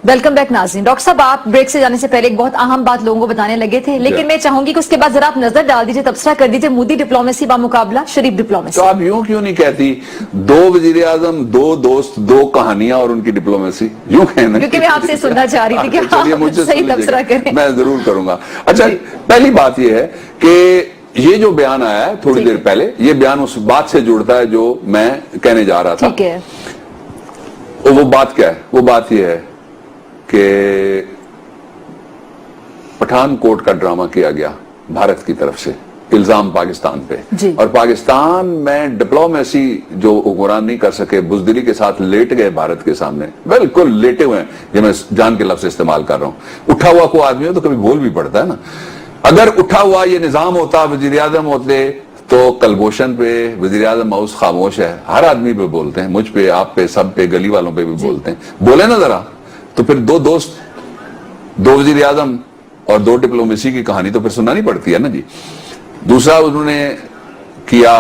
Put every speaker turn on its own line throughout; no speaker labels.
Welcome back ناظرین. Doctor صاحب آپ بریک سے جانے سے پہلے ایک بہت اہم بات لوگوں کو بتانے لگے تھے, لیکن میں چاہوں گی کہ اس کے بعد ذرا آپ نظر ڈال دیجئے, تبصرہ کر دیجئے مودی ڈپلومیسی بامقابلہ شریف ڈپلومیسی.
تو آپ یوں کیوں نہیں کہتی دو وزیر اعظم, دو دوست, دو کہانیاں اور ان کی ڈپلومیسی, یوں کہنا.
کیونکہ میں آپ سے سننا چاہ رہی تھی کہ آپ صحیح تبصرہ کریں.
میں ضرور کروں گا. اچھا, پہلی بات یہ ہے کہ یہ جو بیان آیا ہے تھوڑی دیر پہلے, یہ بیان اس بات سے جڑتا ہے جو میں کہنے جا رہا تھا.
ٹھیک ہے,
وہ بات کیا ہے؟ وہ بات یہ ہے کہ پٹھان کوٹ کا ڈرامہ کیا گیا بھارت کی طرف سے, الزام پاکستان پہ, اور پاکستان میں ڈپلومیسی جو حکمران نہیں کر سکے, بزدلی کے ساتھ لیٹ گئے بھارت کے سامنے, بالکل لیٹے ہوئے ہیں. یہ میں جان کے لفظ استعمال کر رہا ہوں. اٹھا ہوا کو آدمی ہو تو کبھی بول بھی پڑتا ہے نا. اگر اٹھا ہوا یہ نظام ہوتا, وزیر اعظم ہوتے, تو کلبھوشن پہ وزیر اعظم ماؤس خاموش ہے, ہر آدمی پہ بولتے ہیں, مجھ پہ, آپ پہ, سب پہ, گلی والوں پہ بھی بولتے ہیں. بولے نا ذرا, تو پھر دو دوست, دو وزیر اعظم اور دو ڈپلومیسی کی کہانی تو پھر سنانی پڑتی ہے نا جی. دوسرا انہوں نے کیا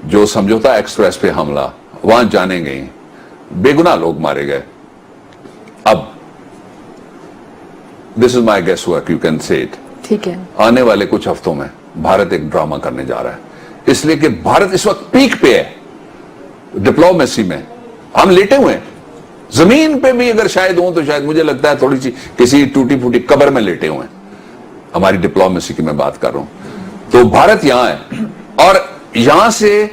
جو سمجھوتا ایکسپریس پہ حملہ, وہاں جانے گئیں, بے گناہ لوگ مارے گئے. اب this is my guesswork, you can say it.
ٹھیک ہے,
آنے والے کچھ ہفتوں میں بھارت ایک ڈرامہ کرنے جا رہا ہے, اس لیے کہ بھارت اس وقت پیک پہ ہے ڈپلومیسی میں. ہم لیٹے ہوئے ہیں زمین پہ بھی, اگر شاید ہوں تو شاید مجھے لگتا ہے تھوڑی سی کسی ٹوٹی پھوٹی قبر میں لیٹے ہوئے ہیں. ہماری ڈپلومیسی کی میں بات کر رہا ہوں. تو بھارت یہاں ہے, اور یہاں سے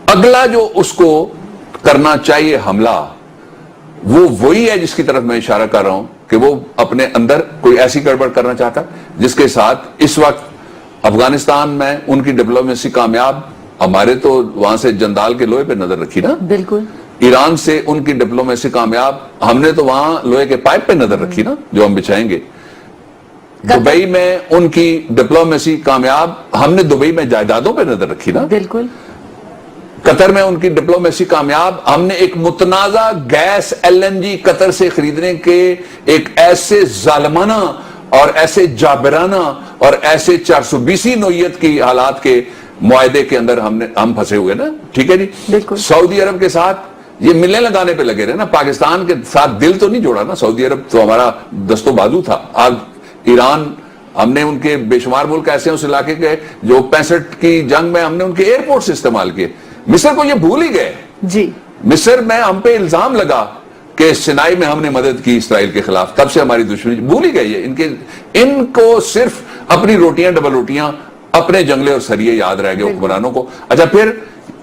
اگلا جو اس کو کرنا چاہیے حملہ, وہ وہی ہے جس کی طرف میں اشارہ کر رہا ہوں کہ وہ اپنے اندر کوئی ایسی گڑبڑ کرنا چاہتا جس کے ساتھ اس وقت افغانستان میں ان کی ڈپلومیسی کامیاب, ہمارے تو وہاں سے جندال کے لوہے پہ نظر رکھی نا,
بالکل.
ایران سے ان کی ڈپلومیسی کامیاب, ہم نے تو وہاں لوہے کے پائپ پہ نظر رکھی نا جو ہم بچھائیں گے. دبئی میں ان کی ڈپلومیسی کامیاب, ہم نے دبئی میں جائیدادوں پہ نظر رکھی نا.
بالکل.
قطر میں ان کی ڈپلومیسی کامیاب, ہم نے ایک متنازع گیس LNG قطر سے خریدنے کے ایک ایسے ظالمانہ اور ایسے جابرانہ اور ایسے 420 نوعیت کی حالات کے معاہدے کے اندر ہم پھنسے ہوئے نا. ٹھیک ہے جی. سعودی عرب کے ساتھ یہ ملیں لگانے پہ لگے رہے نا, پاکستان کے ساتھ دل تو نہیں جوڑا نا. سعودی عرب تو ہمارا دست و بازو تھا. آج ایران, ہم نے ان کے بے شمار ملک ایسے ہیں اس علاقے کے جو 65 کی جنگ میں ہم نے ان کے ایئرپورٹس استعمال کیے. مصر کو یہ بھول ہی گئے
جی.
مصر میں ہم پہ الزام لگا کہ سینائی میں ہم نے مدد کی اسرائیل کے خلاف, تب سے ہماری دشمنی, بھول ہی گئی ہے. ان کو صرف اپنی روٹیاں ڈبل روٹیاں, اپنے جنگلے اور سریے یاد رہ گئے حکمرانوں کو. اچھا, پھر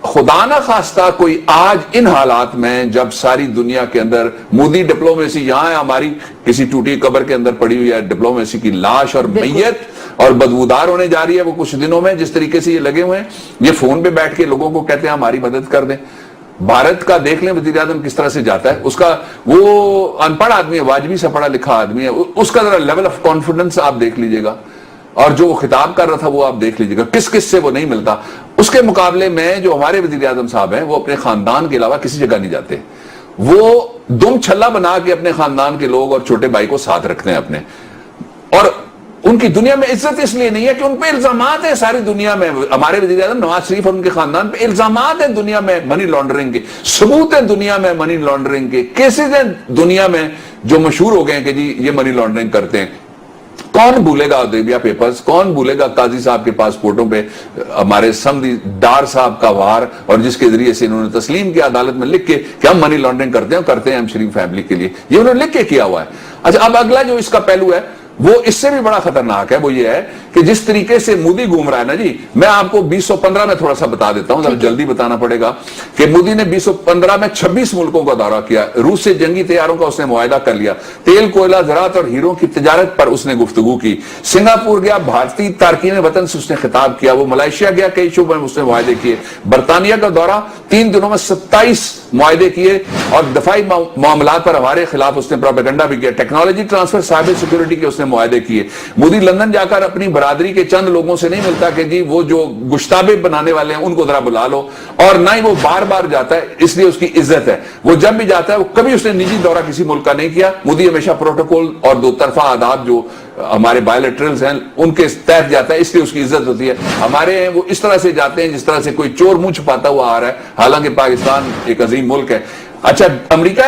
خدا نہ خواستہ کوئی آج ان حالات میں جب ساری دنیا کے اندر مودی ڈپلومیسی یہاں ہے, ہماری کسی ٹوٹی قبر کے اندر پڑی ہوئی ہے ڈپلومیسی کی لاش اور میت, اور بدبودار ہونے جا رہی ہے وہ کچھ دنوں میں. جس طریقے سے یہ لگے ہوئے ہیں, یہ فون پہ بیٹھ کے لوگوں کو کہتے ہیں ہماری مدد کر دیں. بھارت کا دیکھ لیں وزیر اعظم کس طرح سے جاتا ہے, اس کا, وہ ان پڑھ آدمی ہے, واجبی سے پڑھا لکھا آدمی ہے, اس کا ذرا لیول آف کانفیڈنس آپ دیکھ لیجئے گا, اور جو وہ خطاب کر رہا تھا وہ آپ دیکھ لیجئے گا, کس کس سے وہ نہیں ملتا. اس کے مقابلے میں جو ہمارے وزیر اعظم صاحب ہیں, وہ اپنے خاندان کے علاوہ کسی جگہ نہیں جاتے. وہ دم چھلا بنا کے اپنے خاندان کے لوگ اور چھوٹے بھائی کو ساتھ رکھتے ہیں اپنے, اور ان کی دنیا میں عزت اس لیے نہیں ہے کہ ان پہ الزامات ہیں ساری دنیا میں. ہمارے وزیر اعظم نواز شریف اور ان کے خاندان پہ الزامات ہیں دنیا میں منی لانڈرنگ کے, ثبوت ہیں دنیا میں منی لانڈرنگ کے, کیسز ہیں دنیا میں جو مشہور ہو گئے ہیں کہ جی یہ منی لانڈرنگ کرتے ہیں. کون بھولے گا دیویا پیپرز, کون بھولے گا قاضی صاحب کے پاسپورٹوں پہ ہمارے سمدھی ڈار صاحب کا وار, اور جس کے ذریعے سے انہوں نے تسلیم کیا عدالت میں لکھ کے کہ ہم منی لانڈرنگ کرتے ہیں ہم شریف فیملی کے لیے, یہ انہوں نے لکھ کے کیا ہوا ہے. اچھا, اب اگلا جو اس کا پہلو ہے وہ اس سے بھی بڑا خطرناک ہے, وہ یہ ہے کہ جس طریقے سے مودی گھوم رہا ہے نا جی, میں آپ کو 2015 میں تھوڑا سا بتا دیتا ہوں, ذرا جلدی بتانا پڑے گا کہ مودی نے 2015 میں 26 ملکوں کا دورہ کیا. روس سے جنگی طیاروں کا اس نے معاہدہ کر لیا, تیل, کوئلہ, زراعت اور ہیروں کی تجارت پر اس نے گفتگو کی. سنگاپور گیا, بھارتی تارکین وطن سے اس نے خطاب کیا. وہ ملائیشیا گیا, کئی شعبوں میں اس نے معاہدے کیے. برطانیہ کا دورہ 3 دنوں میں 27 معاہدے کیے, اور دفاعی معاملات پر ہمارے خلاف اس نے پروپیگنڈا بھی کیا. ٹیکنالوجی ٹرانسفر, سائبر سیکورٹی کے اس نے معاہدے کیے. مودی لندن جا کر اپنی برادری کے چند لوگوں سے نہیں ملتا کہ جی وہ جو گشتابے بنانے والے ہیں ان کو ذرا بلا لو, اور نہ ہی وہ بار بار جاتا ہے, اس لیے اس کی عزت ہے. وہ جب بھی جاتا ہے, وہ کبھی اس نے نجی دورہ کسی ملک کا نہیں کیا. مودی ہمیشہ پروٹوکول اور دو طرفہ آداب جو ہمارے بائیلیٹرلز ہیں ان کے تحت جاتا ہے, اس لیے اس کی عزت ہوتی ہے. ہمارے ہیں وہ اس طرح سے جاتے ہیں جس طرح سے کوئی چور منہ چھپاتا ہوا آ رہا ہے, حالانکہ پاکستان ایک عظیم ملک ہے. اچھا, امریکہ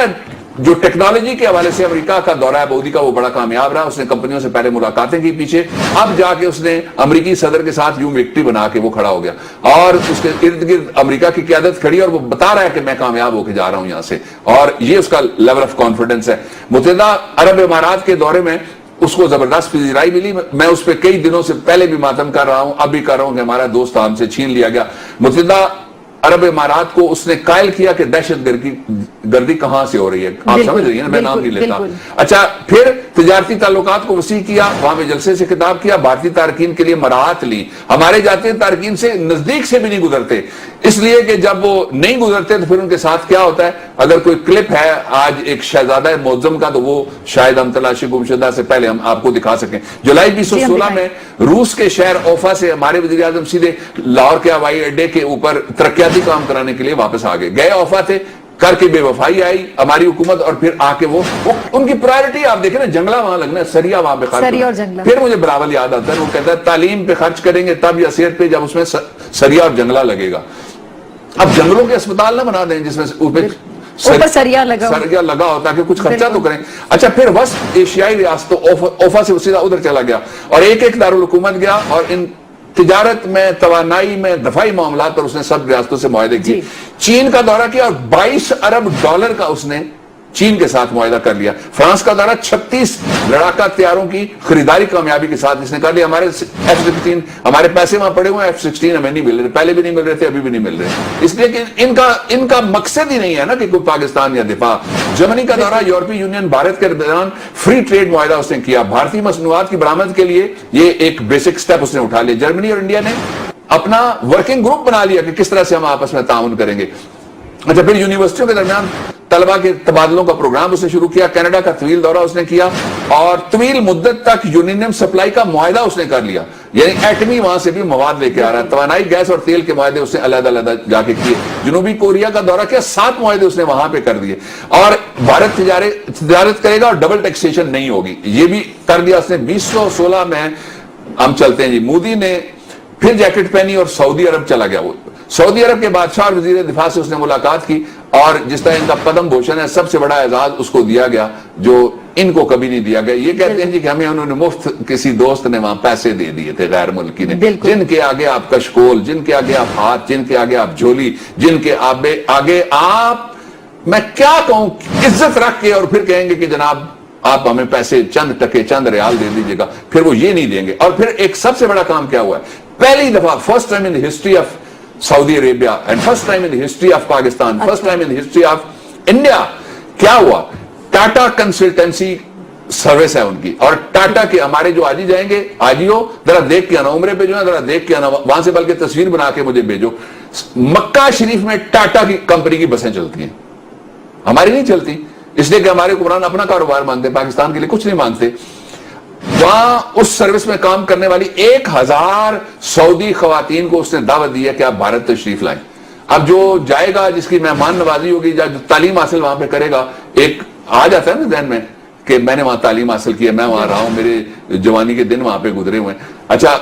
جو ٹیکنالوجی کے حوالے سے امریکہ کا دورہ ہے سعودی کا وہ بڑا کامیاب رہا. اس نے کمپنیوں سے پہلے ملاقاتیں کی پیچھے, اب جا کے اس نے امریکی صدر کے ساتھ یوں وکٹری بنا کے وہ کھڑا ہو گیا اور اس کے ارد گرد امریکہ کی قیادت کھڑی اور وہ بتا رہا ہے کہ میں کامیاب ہو کے جا رہا ہوں یہاں سے, اور یہ اس کا لیول آف کانفیڈنس ہے. متحدہ عرب امارات کے دورے میں اس کو زبردست پذیرائی ملی. میں اس پہ کئی دنوں سے پہلے بھی ماتم کر رہا ہوں, اب بھی کر رہا ہوں کہ ہمارا دوست ہم سے چھین لیا گیا. متحدہ عرب امارات کو اس نے قائل کیا کہ دہشت گردی کہاں سے ہو رہی ہے, آپ سمجھ رہی ہیں, میں نام نہیں لیتا. اچھا, پھر تجارتی تعلقات کو وسیع کیا, وہاں پہ جلسے سے خطاب کیا, بھارتی تارکین کے لیے مراعات لی. ہمارے جاتے ہیں تارکین سے نزدیک سے بھی نہیں گزرتے, اس لیے کہ جب وہ نہیں گزرتے تو پھر ان کے ساتھ کیا ہوتا ہے. اگر کوئی کلپ ہے آج ایک شہزادہ معظم کا تو وہ شاید ہم تلاشی گمشدہ سے پہلے ہم آپ کو دکھا سکیں. جولائی 2016 میں روس کے شہر اوفا سے ہمارے وزیر اعظم سیدھے لاہور کے ہوائی اڈے کے اوپر ترقیاتی کام کرانے کے لیے واپس آ گئے. اوفا تھے, کر کے بے وفائی آئی ہماری حکومت, اور پھر آ کے وہ ان کی پرائرٹی آپ دیکھیں نا, جنگلہ وہاں لگنا ہے, سریا وہاں پہ خرچ. پھر مجھے بلاول یاد آتا ہے, وہ کہتا ہے تعلیم پہ خرچ کریں گے تب یا صحت پہ جب اس میں سریا اور جنگلہ لگے گا. اب جنگلوں کے اسپتال نہ بنا دیں جس میں اوپر سریا لگا ہوتا ہے کہ کچھ خرچہ تو کریں. اچھا, پھر وسط ایشیائی ریاستوں اوفا سے سیدھا ادھر چلا گیا اور ایک ایک دارالحکومت گیا, اور ان تجارت میں, توانائی میں, دفاعی معاملات پر اس نے سب ریاستوں سے معاہدے کیے. چین کا دورہ کیا اور $22 ارب کا اس نے چین کے ساتھ معاہدہ کر لیا. فرانس کا دورہ 36 لڑاکا طیاروں کی خریداری کامیابی کے ساتھ اس نے کر لیا. ہمارے F-16 ہمارے پیسے وہاں پڑے ہوئے ہیں, F-16 ہمیں نہیں مل رہے, پہلے بھی نہیں مل رہے تھے, ابھی بھی نہیں مل رہے, اس لیے کہ ان کا مقصد ہی نہیں ہے نا کہ کوئی پاکستان یا دفاع. جرمنی کا دورہ, یورپی یونین بھارت کے درمیان فری ٹریڈ معاہدہ اس نے کیا. بھارتی مصنوعات کی برآمد کے لیے یہ ایک بیسک سٹیپ اس نے اٹھا لیا. جرمنی اور انڈیا نے اپنا ورکنگ گروپ بنا لیا کہ کس طرح سے ہم آپس میں تعاون کریں گے. اچھا, پھر یونیورسٹیوں کے درمیان طلبہ کے تبادلوں کا پروگرام اس نے شروع کیا. کینیڈا کا طویل دورہ اس نے کیا اور طویل مدت تک یورینیم سپلائی کا معاہدہ اس نے کر لیا, یعنی ایٹمی وہاں سے بھی مواد لے کے آ رہا ہے. توانائی, گیس اور تیل کے معاہدے اس نے علیحدہ علیحدہ جا کے کیے. جنوبی کوریا کا دورہ کیا, 7 معاہدے اس نے وہاں پہ کر دیے, اور بھارت تجارت کرے گا اور ڈبل ٹیکسیشن نہیں ہوگی, یہ بھی کر دیا اس نے. 2016 میں ہم چلتے ہیں جی, مودی نے پھر جیکٹ پہنی اور سعودی عرب چلا گیا. وہ سعودی عرب کے بادشاہ اور وزیر دفاع سے اس نے ملاقات کی, اور جس طرح ان کا پدم بھوشن ہے, سب سے بڑا اعزاز اس کو دیا گیا جو ان کو کبھی نہیں دیا گیا. یہ کہتے ہیں جی کہ ہمیں انہوں نے مفت, کسی دوست نے وہاں پیسے دے دیے تھے غیر ملکی نے, جن کے آگے آپ کشکول, جن کے آگے آپ ہاتھ, جن کے آگے آپ جھولی, جن کے آگے آپ, میں کیا کہوں, عزت رکھ کے اور پھر کہیں گے کہ جناب آپ ہمیں پیسے چند ٹکے, چند ریال دے دیجیے گا, پھر وہ یہ نہیں دیں گے. اور پھر ایک سب سے بڑا کام کیا ہوا ہے, پہلی دفعہ first time in history of Saudi Arabia and first time in history of Pakistan, first time in history of India, کیا ہوا, ٹاٹا کنسلٹنسی سروس ہے ان کی. اور ٹاٹا کے ہمارے جو آجی جائیں گے, آجیو ذرا دیکھ کے آنا, عمرے پہ جو ہے ذرا دیکھ کے آنا, وہاں سے بلکہ تصویر بنا کے مجھے بھیجو. مکہ شریف میں ٹاٹا کی کمپنی کی بسیں چلتی ہیں, ہماری نہیں چلتی, اس لیے کہ ہمارے حکمران اپنا کاروبار مانتے, پاکستان کے لیے کچھ نہیں مانتے. وہاں اس سروس میں کام کرنے والی 1000 سعودی خواتین کو اس نے دعوت دی ہے کہ آپ بھارت تشریف لائیں. اب جو جائے گا, جس کی مہمان نوازی ہوگی, جو تعلیم حاصل وہاں پہ کرے گا, ایک آ جاتا ہے نا ذہن میں کہ میں نے وہاں تعلیم حاصل کی ہے, میں وہاں رہا ہوں, میرے جوانی کے دن وہاں پہ گزرے ہوئے ہیں. اچھا,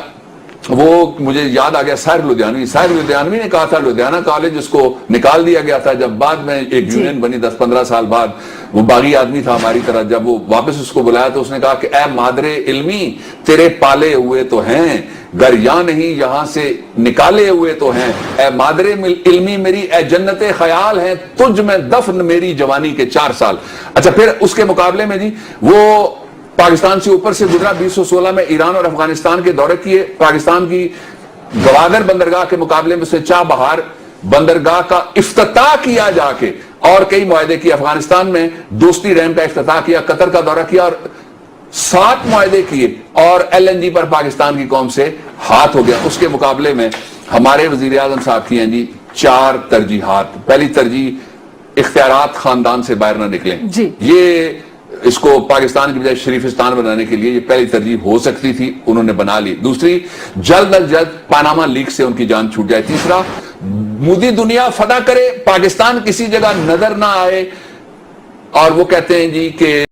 وہ مجھے یاد آ گیا ساحر لدھیانوی نے کہا تھا, لدھیانہ کالج اس کو نکال دیا گیا تھا جب بعد میں ایک یونین بنی 10-15 سال بعد. وہ باغی آدمی تھا ہماری طرح, جب وہ واپس اس کو بلایا تو اس نے کہا کہ اے مادر علمی, تیرے پالے ہوئے تو ہیں, گر یا نہیں یہاں سے نکالے ہوئے تو ہیں. اے مادر علمی میری, اے جنت خیال ہے تجھ میں دفن میری جوانی کے 4 سال. اچھا, پھر اس کے مقابلے میں جی وہ پاکستان سے اوپر سے گزرا. 2016 میں ایران اور افغانستان کے دورے کیے. پاکستان کی گوادر بندرگاہ کے مقابلے میں سے چاہ بہار بندرگاہ کا افتتاح کیا جا کے, اور کئی معاہدے کیے. افغانستان میں دوستی ڈیم کا افتتاح کیا, قطر کا دورہ کیا, اور 7 معاہدے کیے, اور LNG پر پاکستان کی قوم سے ہاتھ ہو گیا. اس کے مقابلے میں ہمارے وزیر اعظم صاحب کی ہیں جی 4 ترجیحات. پہلی ترجیح, اختیارات خاندان سے باہر نہ نکلیں. یہ اس کو پاکستان کی بجائے شریفستان بنانے کے لیے یہ پہلی ترجیح ہو سکتی تھی, انہوں نے بنا لی. دوسری, جلد از جلد پاناما لیک سے ان کی جان چھوٹ جائے. تیسرا, مودی دنیا فتح کرے, پاکستان کسی جگہ نظر نہ آئے, اور وہ کہتے ہیں جی کہ